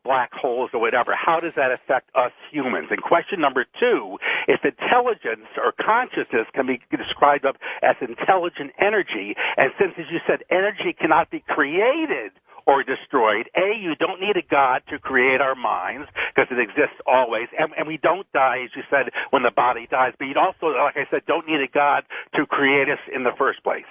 black holes or whatever. How does that affect us humans? And question number 2, if intelligence or consciousness can be described as intelligent energy, and since, as you said, energy cannot be created or destroyed, you don't need a God to create our minds because it exists always, and we don't die, as you said, when the body dies, but you also, like I said, don't need a God to create us in the first place.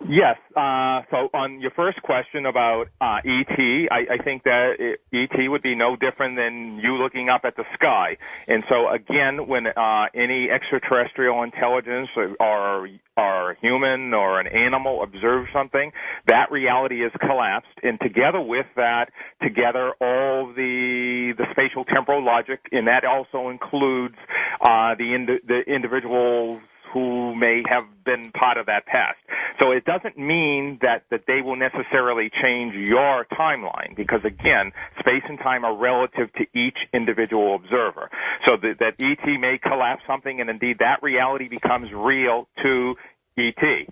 Yes. So on your first question about E.T., I think that E.T. would be no different than you looking up at the sky. And so, again, when any extraterrestrial intelligence or human or an animal observes something, that reality is collapsed. And together with that, all the spatial temporal logic, and that also includes the individuals who may have been part of that past. So it doesn't mean that they will necessarily change your timeline because, again, space and time are relative to each individual observer. So that ET may collapse something, and indeed that reality becomes real to E.T.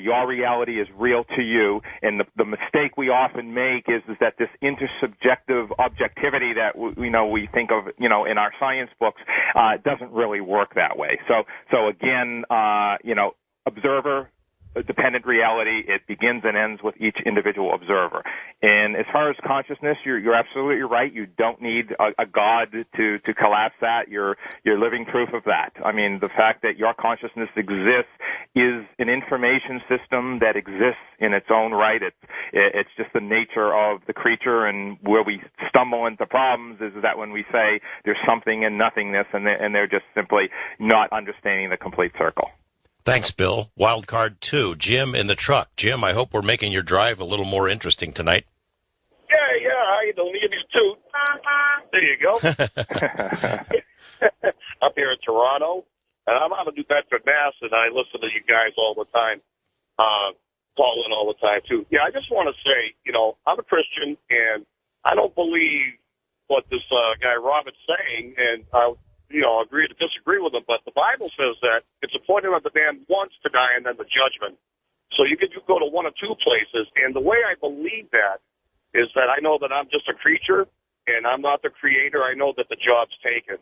Your reality is real to you, and the mistake we often make is that this intersubjective objectivity that we think of in our science books doesn't really work that way. So again, observer dependent reality, it begins and ends with each individual observer. And as far as consciousness, you're absolutely right. You don't need a God to collapse that. You're living proof of that. I mean, the fact that your consciousness exists is an information system that exists in its own right. It's just the nature of the creature, and where we stumble into problems is that when we say there's something in nothingness, and they're just simply not understanding the complete circle. Thanks, Bill. Wildcard 2, Jim in the truck. Jim, I hope we're making your drive a little more interesting tonight. Yeah, how you doing? Give me a toot. There you go. Up here in Toronto. And I'm out of New Bedford, Mass, and I listen to you guys all the time. Call in all the time, too. Yeah, I just want to say, I'm a Christian, and I don't believe what this guy Robert's saying, and agree to disagree with him, but the Bible says that it's appointed unto man once to die and then the judgment. So you could go to one of two places, and the way I believe that is that I know that I'm just a creature, and I'm not the creator. I know that the job's taken.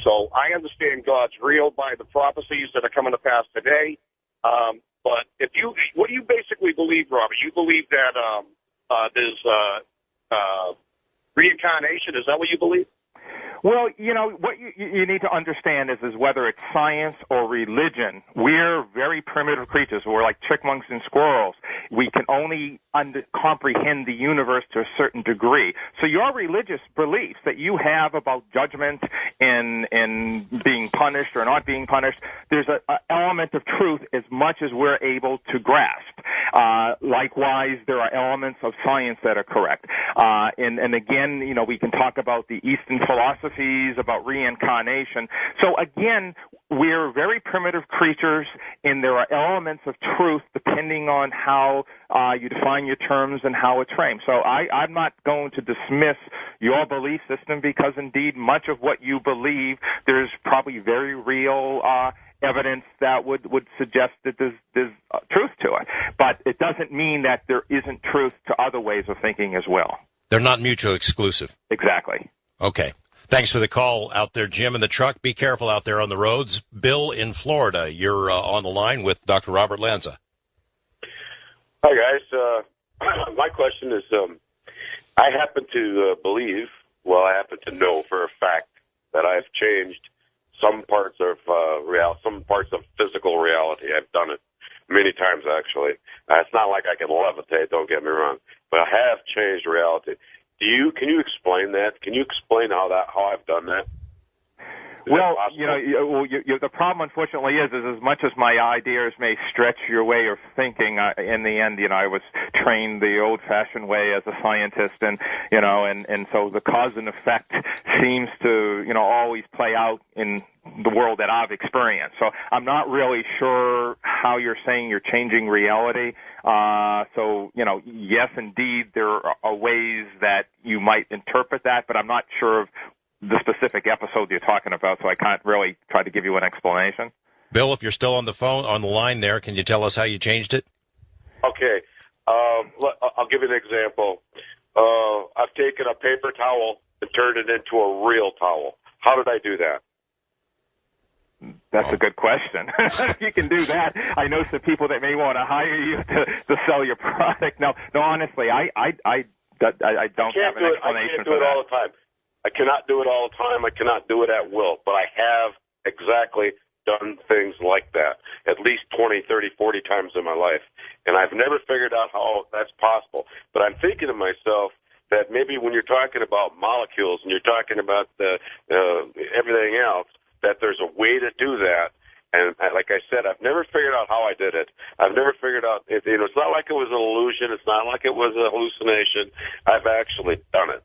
So I understand God's real by the prophecies that are coming to pass today. But what do you basically believe, Robert? You believe that there's reincarnation? Is that what you believe? Well, what you need to understand is whether it's science or religion, we're very primitive creatures. We're like chipmunks and squirrels. We can only comprehend the universe to a certain degree. So your religious beliefs that you have about judgment and being punished or not being punished, there's an element of truth as much as we're able to grasp. Likewise, there are elements of science that are correct. And again, we can talk about the Eastern philosophies about reincarnation. So again, we're very primitive creatures, and there are elements of truth depending on how you define your terms and how it's framed. So I'm not going to dismiss your belief system because, indeed, much of what you believe, there's probably very real evidence that would suggest that there's truth to it. But it doesn't mean that there isn't truth to other ways of thinking as well. They're not mutually exclusive. Exactly. Okay. Thanks for the call out there, Jim in the truck. Be careful out there on the roads. Bill in Florida, you're on the line with Dr. Robert Lanza. Hi, guys. My question is, I happen to believe, I happen to know for a fact that I've changed some parts of some parts of physical reality. I've done it many times, actually. It's not like I can levitate, don't get me wrong, but I have changed reality. Can you explain that? Can you explain how I've done that? Well, the problem, unfortunately, is as much as my ideas may stretch your way of thinking, in the end, I was trained the old-fashioned way as a scientist, and so the cause and effect seems to, always play out in the world that I've experienced. So I'm not really sure how you're saying you're changing reality. Yes, indeed, there are ways that you might interpret that, but I'm not sure of the specific episode you're talking about, so I can't really try to give you an explanation. Bill, if you're still on the line there, can you tell us how you changed it? Okay. I'll give you an example. I've taken a paper towel and turned it into a real towel. How did I do that? That's a good question. If you can do that, I know some people that may want to hire you to sell your product. No, honestly, I don't have an explanation for that. I can't do it all the time. I cannot do it all the time. I cannot do it at will. But I have exactly done things like that at least 20, 30, 40 times in my life. And I've never figured out how that's possible. But I'm thinking to myself that maybe when you're talking about molecules and you're talking about everything else, that there's a way to do that. And like I said, I've never figured out how I did it. I've never figured out, it's not like it was an illusion. It's not like it was a hallucination. I've actually done it.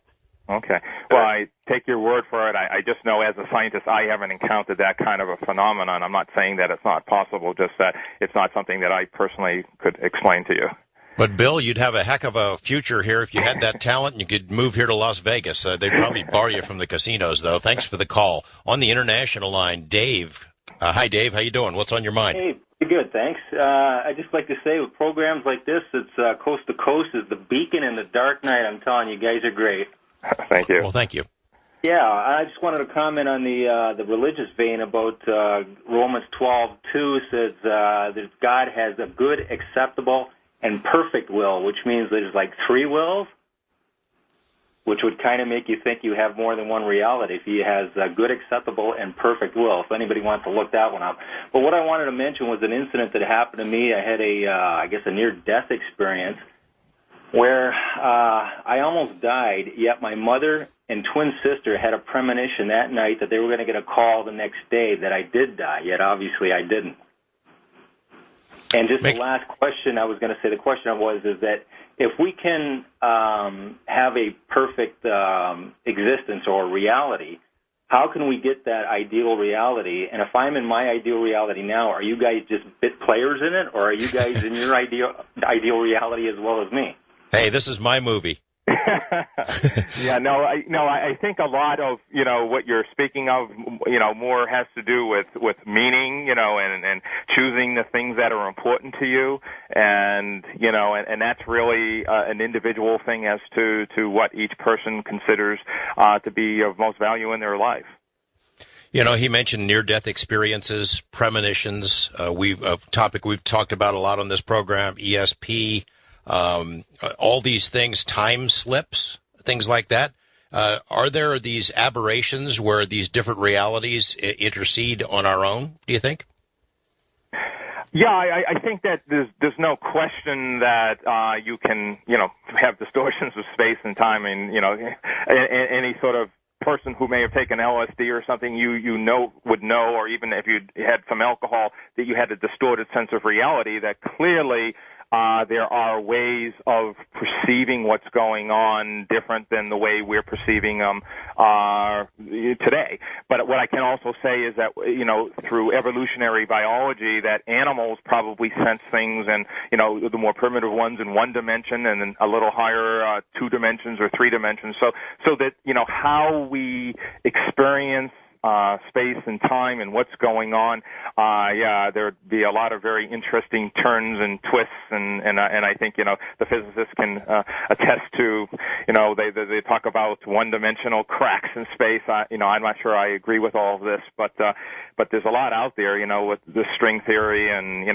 Okay. Well, I take your word for it. I just know as a scientist I haven't encountered that kind of a phenomenon. I'm not saying that it's not possible, just that it's not something that I personally could explain to you. But, Bill, you'd have a heck of a future here if you had that talent and you could move here to Las Vegas. They'd probably bar you from the casinos, though. Thanks for the call. On the international line, Dave. Hi, Dave. How you doing? What's on your mind? Hey, pretty good, thanks. I'd just like to say with programs like this, it's Coast to Coast is the beacon in the dark night. I'm telling you, guys are great. Thank you. Well, thank you. Yeah, I just wanted to comment on the religious vein about Romans 12:2 says that God has a good, acceptable, and perfect will, which means there's like three wills, which would kind of make you think you have more than one reality if he has a good, acceptable, and perfect will, if anybody wants to look that one up. But what I wanted to mention was an incident that happened to me. I had a near-death experience where I almost died, yet my mother and twin sister had a premonition that night that they were going to get a call the next day that I did die, yet obviously I didn't. And just the last question I was going to say, the question is that if we can have a perfect existence or reality, how can we get that ideal reality? And if I'm in my ideal reality now, are you guys just bit players in it, or are you guys in your ideal reality as well as me? Hey, this is my movie. I think a lot of, what you're speaking of, more has to do with meaning, and choosing the things that are important to you. And, and that's really an individual thing as to what each person considers to be of most value in their life. He mentioned near-death experiences, premonitions. A topic we've talked about a lot on this program, ESP. All these things, time slips, things like that. Are there these aberrations where these different realities intercede on our own, do you think? Yeah, I think that there's no question that you can, have distortions of space and time, and, any sort of person who may have taken LSD or something, would know, or even if you had some alcohol, that you had a distorted sense of reality, that clearly there are ways of perceiving what's going on different than the way we're perceiving them today. But what I can also say is that, through evolutionary biology, that animals probably sense things, and, the more primitive ones in one dimension, and then a little higher 2 dimensions or 3 dimensions. So that, how we experience space and time and what's going on, there'd be a lot of very interesting turns and twists, and I think, the physicists can attest to, they talk about one-dimensional cracks in space. I'm not sure I agree with all of this, but there's a lot out there, with the string theory, and,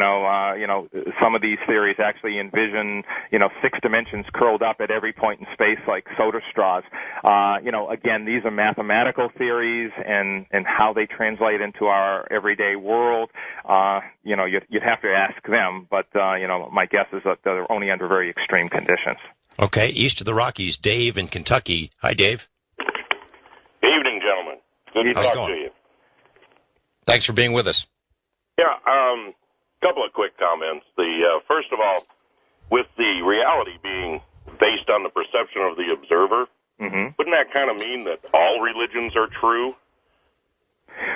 some of these theories actually envision, 6 dimensions curled up at every point in space like soda straws. Again, these are mathematical theories, and how they translate into our everyday world, you'd have to ask them. But, my guess is that they're only under very extreme conditions. Okay, east of the Rockies, Dave in Kentucky. Hi, Dave. Good evening, gentlemen. Good to talk to you. Thanks for being with us. Yeah, couple of quick comments. First of all, with the reality being based on the perception of the observer, wouldn't that kind of mean that all religions are true?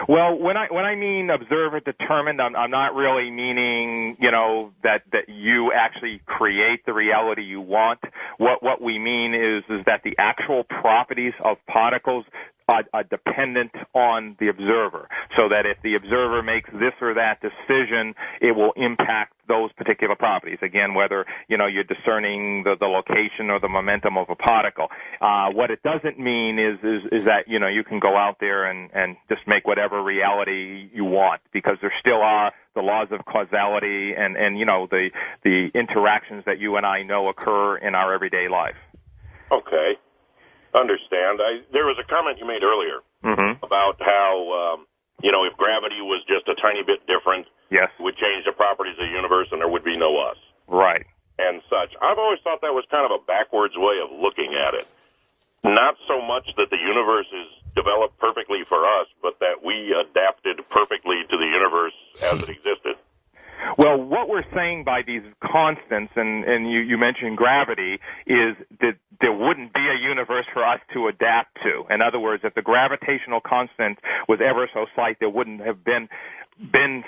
Well, when I mean observer determined, I'm not really meaning, that you actually create the reality you want. What we mean is that the actual properties of particles are dependent on the observer, so that if the observer makes this or that decision, it will impact those particular properties. Again, whether, you're discerning the location or the momentum of a particle. What it doesn't mean is that, you can go out there and just make whatever reality you want, because there still are the laws of causality and the interactions that you and I know occur in our everyday life. Okay. Understand. There was a comment you made earlier about how, if gravity was just a tiny bit different, yes, it would change the properties of the universe and there would be no us. Right. And such. I've always thought that was kind of a backwards way of looking at it. Not so much that the universe is developed perfectly for us, but that we adapted perfectly to the universe as it existed. Well, what we're saying by these constants, and you mentioned gravity, is that there wouldn't be a universe for us to adapt to. In other words, if the gravitational constant was ever so slight, there wouldn't have been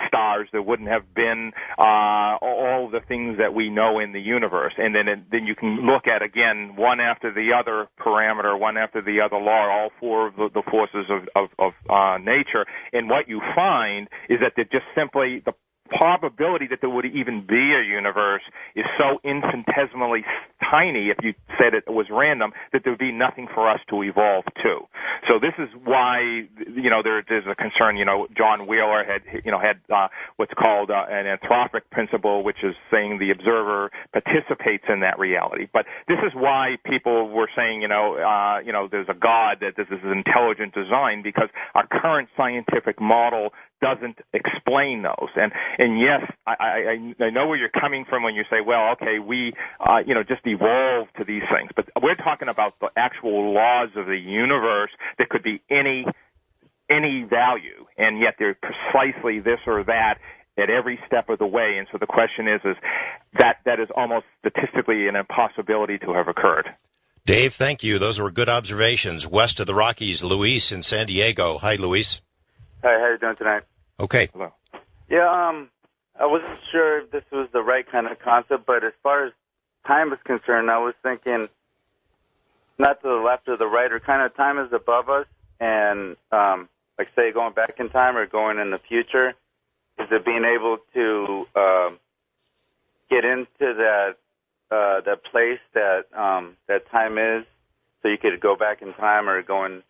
stars, there wouldn't have been all the things that we know in the universe. And then you can look at, again, one after the other parameter, one after the other law, all four of the forces of nature, and what you find is that they're just simply the probability that there would even be a universe is so infinitesimally tiny, if you said it was random, that there would be nothing for us to evolve to. So this is why, there's a concern. John Wheeler had what's called an anthropic principle, which is saying the observer participates in that reality. But this is why people were saying, there's a God, that this is intelligent design, because our current scientific model doesn't explain those. And yes, I know where you're coming from when you say, well, okay, we, just evolved to these things. But we're talking about the actual laws of the universe that could be any value, and yet they're precisely this or that at every step of the way. And so the question is that is almost statistically an impossibility to have occurred. Dave, thank you. Those were good observations. West of the Rockies, Luis in San Diego. Hi, Luis. Hi, how are you doing tonight? Okay. Hello. Yeah, I wasn't sure if this was the right kind of concept, but as far as time is concerned, I was thinking not to the left or the right, or kind of time is above us, and like say going back in time or going in the future, is it being able to get into that place that time is, so you could go back in time or go in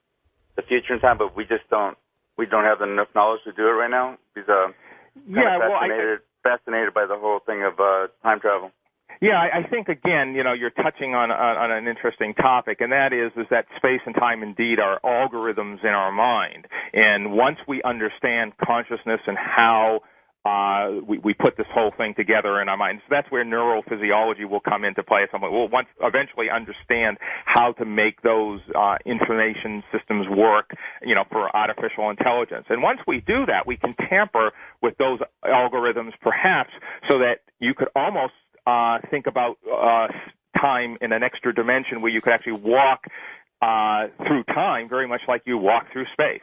the future in time, but we don't have enough knowledge to do it right now. Because fascinated by the whole thing of time travel. Yeah, I think, again, you're touching on an interesting topic, and that is that space and time indeed are algorithms in our mind. And once we understand consciousness and how we put this whole thing together in our minds, that's where neurophysiology will come into play. We'll eventually understand how to make those information systems work, for artificial intelligence. And once we do that, we can tamper with those algorithms, perhaps, so that you could almost think about time in an extra dimension where you could actually walk through time very much like you walk through space.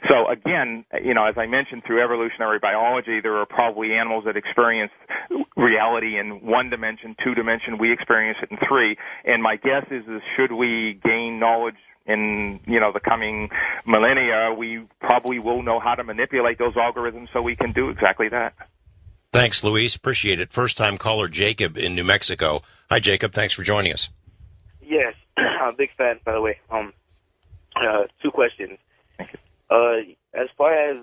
So again, as I mentioned, through evolutionary biology, there are probably animals that experience reality in one dimension, two dimension. We experience it in three. And my guess is should we gain knowledge in, the coming millennia, we probably will know how to manipulate those algorithms so we can do exactly that. Thanks, Luis. Appreciate it. First-time caller Jacob in New Mexico. Hi, Jacob. Thanks for joining us. Yes, I'm a big fan, by the way. Two questions. Thank you. As far as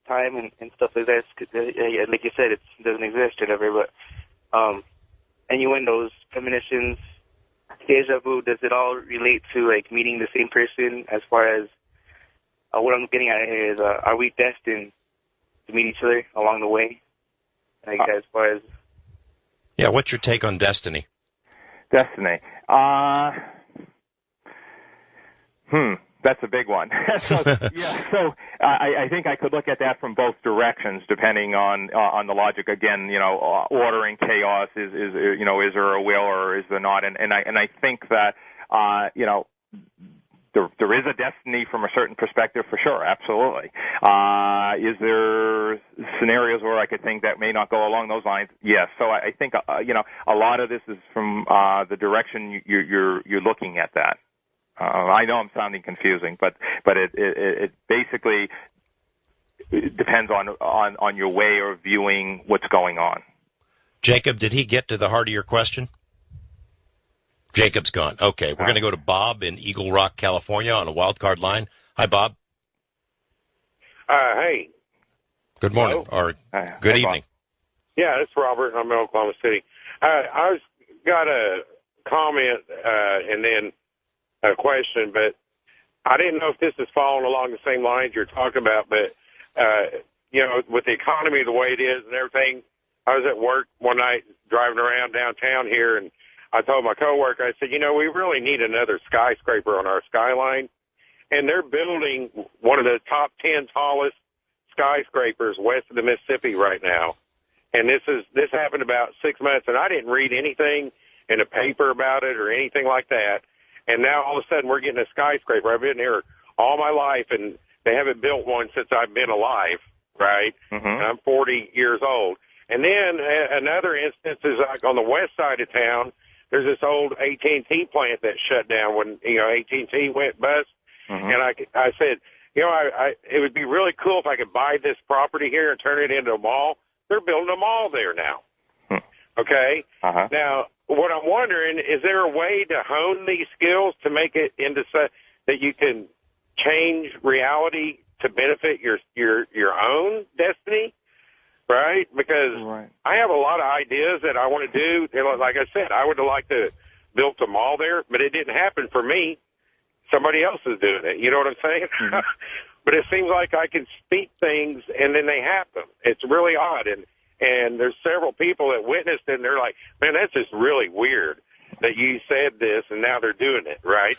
time and stuff like that, like you said, it doesn't exist or whatever, but innuendos, premonitions, deja vu, does it all relate to, meeting the same person? As far as what I'm getting at here is, are we destined to meet each other along the way? As far as... Yeah, what's your take on destiny? Destiny. That's a big one. So I think I could look at that from both directions, depending on the logic. Again, order and chaos is there a will or is there not? And I think that there is a destiny from a certain perspective, for sure, absolutely. Is there scenarios where I could think that may not go along those lines? Yes. So I think a lot of this is from the direction you're looking at that. I know I'm sounding confusing, but it basically depends on your way of viewing what's going on. Jacob, did he get to the heart of your question? Jacob's gone. Okay, we're going to go to Bob in Eagle Rock, California on a wild card line. Hi, Bob. Hey. Good morning, or good evening. Bob. Yeah, it's Robert. I'm in Oklahoma City. I got a comment and then a question, but I didn't know if this is following along the same lines you're talking about, but, with the economy the way it is and everything, I was at work one night driving around downtown here, and I told my coworker, I said, we really need another skyscraper on our skyline. And they're building one of the top 10 tallest skyscrapers west of the Mississippi right now. And this happened about 6 months, and I didn't read anything in a paper about it or anything like that. And now all of a sudden we're getting a skyscraper. I've been here all my life, and they haven't built one since I've been alive, right? Mm-hmm. And I'm 40 years old. And then another instance is like on the west side of town, there's this old AT&T plant that shut down when, AT&T went bust. Mm-hmm. And I said, it would be really cool if I could buy this property here and turn it into a mall. They're building a mall there now. Okay? Uh-huh. Now, what I'm wondering, is there a way to hone these skills to make it into that you can change reality to benefit your own destiny? Right? Because I have a lot of ideas that I want to do. Like I said, I would have liked to build a mall there, but it didn't happen for me. Somebody else is doing it. You know what I'm saying? Mm-hmm. But it seems like I can speak things and then they happen. It's really odd. And there's several people that witnessed it, and they're like, man, that's just really weird that you said this and now they're doing it, right?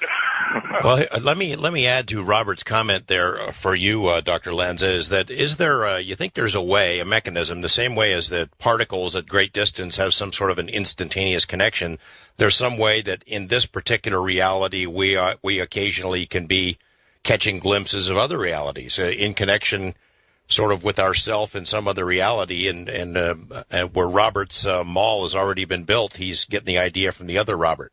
Well, let me add to Robert's comment there for you, Dr. Lanza, is there you think there's a mechanism, the same way as that particles at great distance have some sort of an instantaneous connection, there's some way that in this particular reality we occasionally can be catching glimpses of other realities in connection sort of with ourself in some other reality, and where Robert's mall has already been built, he's getting the idea from the other Robert.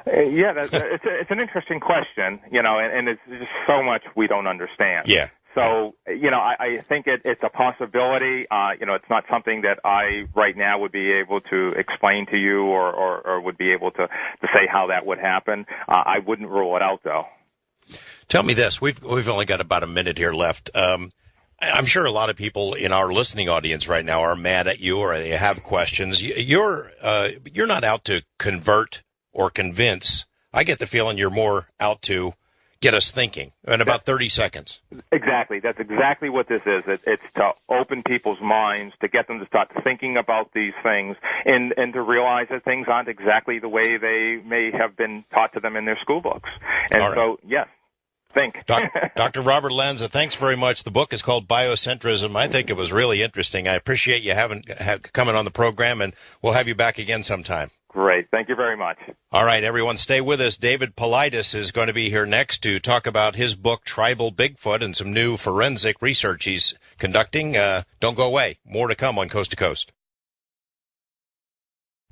Yeah, it's an interesting question, and it's just so much we don't understand. Yeah. So, I think it's a possibility. It's not something that I right now would be able to explain to you or would be able to say how that would happen. I wouldn't rule it out, though. Tell me this. We've only got about a minute here left. I'm sure a lot of people in our listening audience right now are mad at you or they have questions. You're not out to convert or convince. I get the feeling you're more out to get us thinking in about 30 seconds. Exactly. That's exactly what this is. It's to open people's minds, to get them to start thinking about these things and to realize that things aren't exactly the way they may have been taught to them in their school books. And so, yes. Think. Dr. Robert Lanza, thanks very much. The book is called Biocentrism. I think it was really interesting. I appreciate you coming on the program, and we'll have you back again sometime. Great. Thank you very much. All right, everyone, stay with us. David Paulides is going to be here next to talk about his book, Tribal Bigfoot, and some new forensic research he's conducting. Don't go away. More to come on Coast to Coast.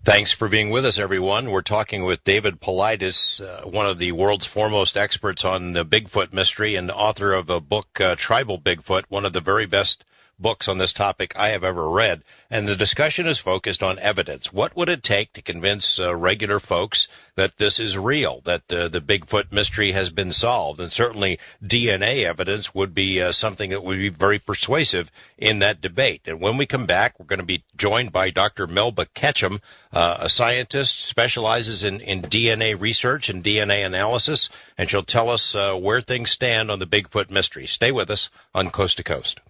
Thanks for being with us, everyone. We're talking with David Paulides, one of the world's foremost experts on the Bigfoot mystery and author of a book, Tribal Bigfoot, one of the very best books on this topic I have ever read. And the discussion is focused on evidence. What would it take to convince regular folks that this is real, that the Bigfoot mystery has been solved? And certainly DNA evidence would be something that would be very persuasive in that debate. And when we come back, we're going to be joined by Dr. Melba Ketchum, a scientist, specializes in DNA research and DNA analysis, and she'll tell us where things stand on the Bigfoot mystery. Stay with us on Coast to Coast.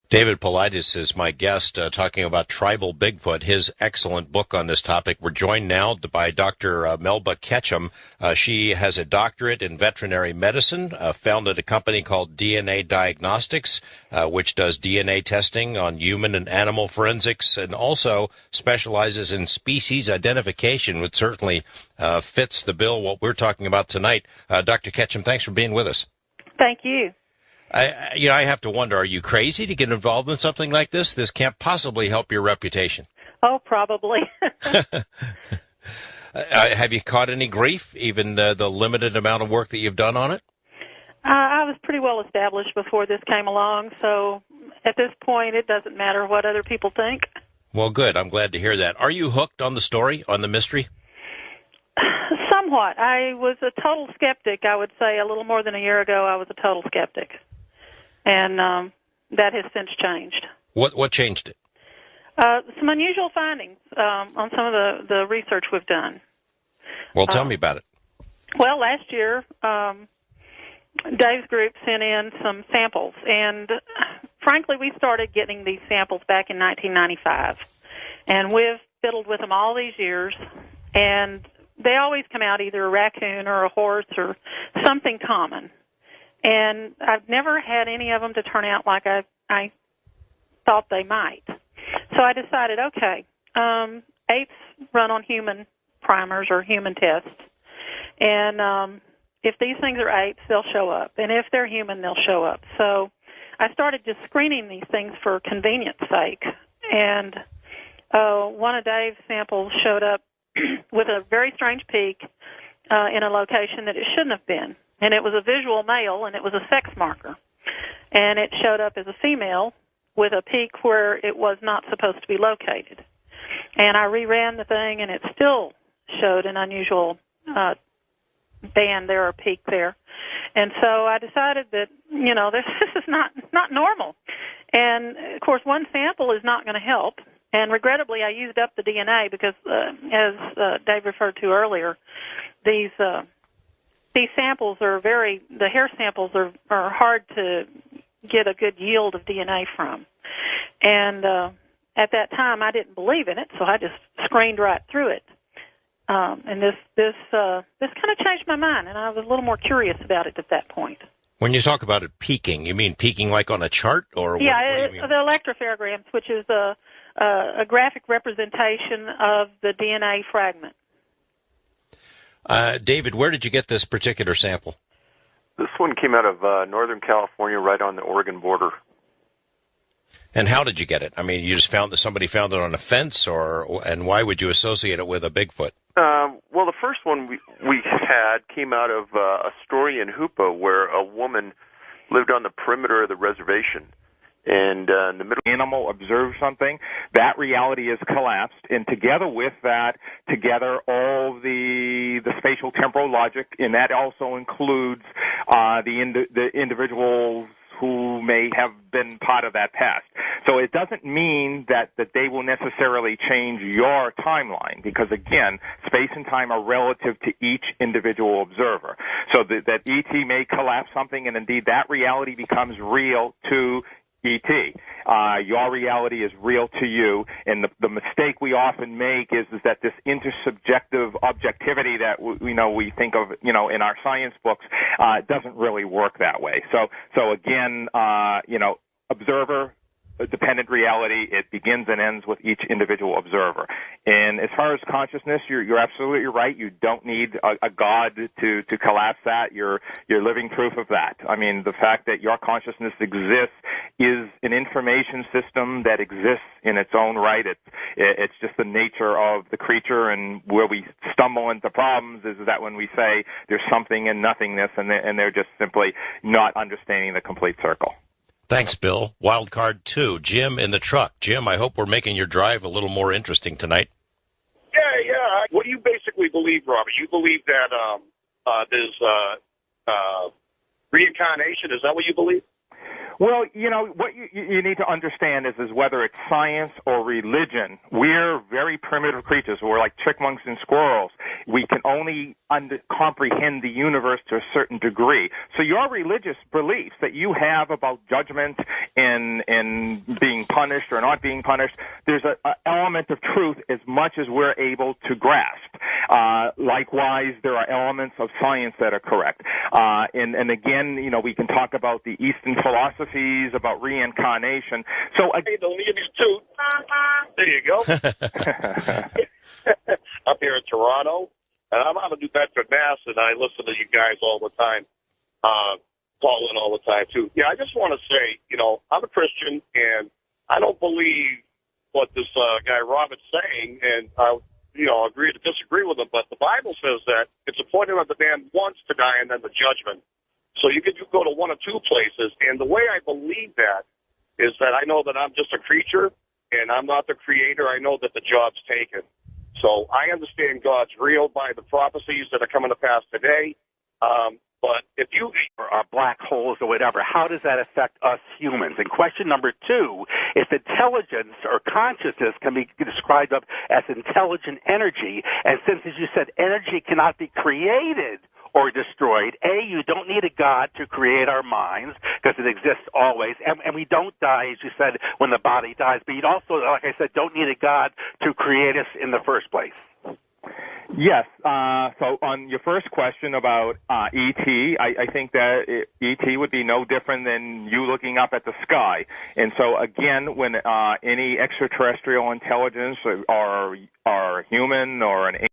David Paulides is my guest talking about Tribal Bigfoot, his excellent book on this topic. We're joined now by Dr. Melba Ketchum. She has a doctorate in veterinary medicine, founded a company called DNA Diagnostics, which does DNA testing on human and animal forensics, and also specializes in species identification, which certainly fits the bill, what we're talking about tonight. Dr. Ketchum, thanks for being with us. Thank you. I have to wonder, are you crazy to get involved in something like this? This can't possibly help your reputation. Oh, probably. Have you caught any grief, even the limited amount of work that you've done on it? I was pretty well established before this came along, so at this point it doesn't matter what other people think. Well, good. I'm glad to hear that. Are you hooked on the story, on the mystery? Somewhat. I was a total skeptic. I would say a little more than a year ago, I was a total skeptic. And that has since changed. What changed it? Some unusual findings on some of the research we've done. Well, tell me about it. Well, last year, Dave's group sent in some samples, and frankly, we started getting these samples back in 1995, and we've fiddled with them all these years, and they always come out either a raccoon or a horse or something common, and I've never had any of them to turn out like I thought they might. So I decided, okay, apes run on human primers or human tests, and if these things are apes, they'll show up, and if they're human, they'll show up. So I started just screening these things for convenience sake, and one of Dave's samples showed up with a very strange peak in a location that it shouldn't have been, and it was a visual male, and it was a sex marker, and it showed up as a female with a peak where it was not supposed to be located. And I reran the thing, and it still showed an unusual band there or peak there. And so I decided that, this is not normal. And, of course, one sample is not going to help. And regrettably, I used up the DNA because, as Dave referred to earlier, these samples are the hair samples are hard to get a good yield of DNA from. And at that time, I didn't believe in it, so I just screened right through it. And this kind of changed my mind, and I was a little more curious about it at that point. When you talk about it peaking, you mean peaking like on a chart, or yeah, what do you mean? The electropherograms, which is a graphic representation of the DNA fragment. David, where did you get this particular sample? This one came out of Northern California, right on the Oregon border. And how did you get it? I mean, you just found that somebody found it on a fence, and why would you associate it with a Bigfoot? Well, the first one we had came out of a story in Hoopa where a woman lived on the perimeter of the reservation. And in the middle animal observed something, that reality is collapsed, and together with that, all the spatial temporal logic, and that also includes the individuals who may have been part of that past. So it doesn't mean that they will necessarily change your timeline, because, again, space and time are relative to each individual observer. So that ET may collapse something, and indeed that reality becomes real to ET. Your reality is real to you, and the mistake we often make is that this intersubjective objectivity that we think of in our science books doesn't really work that way. So again, observer dependent reality, it begins and ends with each individual observer. And as far as consciousness, you're absolutely right. You don't need a God to collapse that. You're living proof of that. I mean, the fact that your consciousness exists is an information system that exists in its own right. It's just the nature of the creature, and where we stumble into problems is that when we say there's something in nothingness, and they're just simply not understanding the complete circle. Thanks, Bill. Wildcard 2, Jim in the truck. Jim, I hope we're making your drive a little more interesting tonight. Yeah. What do you basically believe, Robert? You believe that there's reincarnation? Is that what you believe? Well, what you need to understand is whether it's science or religion, we're very primitive creatures. We're like chipmunks and squirrels. We can only comprehend the universe to a certain degree. So your religious beliefs that you have about judgment and being punished or not being punished, there's an element of truth as much as we're able to grasp. Likewise, there are elements of science that are correct. And again, we can talk about the Eastern philosophies about reincarnation. So don't need me too. There you go. Up here in Toronto, and I'm out of New Bedford, Mass, and I listen to you guys all the time, call in all the time too. Yeah, I just want to say, I'm a Christian, and I don't believe what this guy Robert's saying, and I agree to disagree with him, but the Bible says that it's appointed unto man once to die and then the judgment. So you could go to one of two places, and the way I believe that is that I know that I'm just a creature, and I'm not the creator. I know that the job's taken. So I understand God's real by the prophecies that are coming to pass today. But if you black holes or whatever, how does that affect us humans? And question number two, if intelligence or consciousness can be described as intelligent energy, and since, as you said, energy cannot be created or destroyed, you don't need a God to create our minds because it exists always, and we don't die, as you said, when the body dies. But you also, like I said, don't need a God to create us in the first place. Yes. So on your first question about ET, I think that ET would be no different than you looking up at the sky. And so again, when any extraterrestrial intelligence or human or an